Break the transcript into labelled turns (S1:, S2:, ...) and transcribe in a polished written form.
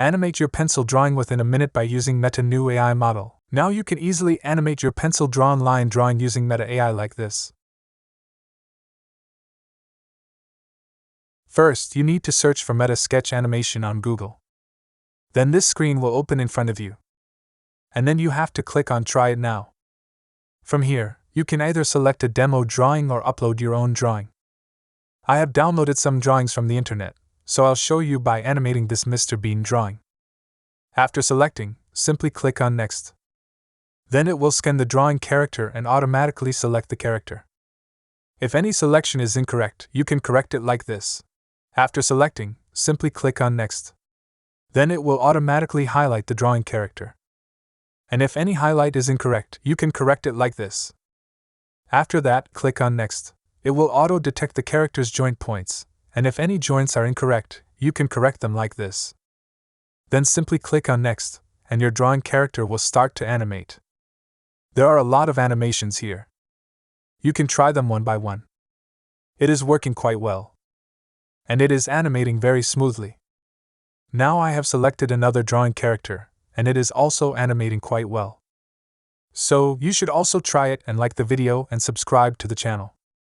S1: Animate your pencil drawing within a minute by using Meta new AI model. Now you can easily animate your pencil drawn line drawing using Meta AI like this. First, you need to search for Meta Sketch Animation on Google. Then this screen will open in front of you. And then you have to click on Try It Now. From here, you can either select a demo drawing or upload your own drawing. I have downloaded some drawings from the internet, so I'll show you by animating this Mr. Bean drawing. After selecting, simply click on Next. Then it will scan the drawing character and automatically select the character. If any selection is incorrect, you can correct it like this. After selecting, simply click on Next. Then it will automatically highlight the drawing character. And if any highlight is incorrect, you can correct it like this. After that, click on Next. It will auto-detect the character's joint points, and if any joints are incorrect, you can correct them like this. Then simply click on Next, and your drawing character will start to animate. There are a lot of animations here. You can try them one by one. It is working quite well. And it is animating very smoothly. Now I have selected another drawing character, and it is also animating quite well. So, you should also try it and like the video and subscribe to the channel.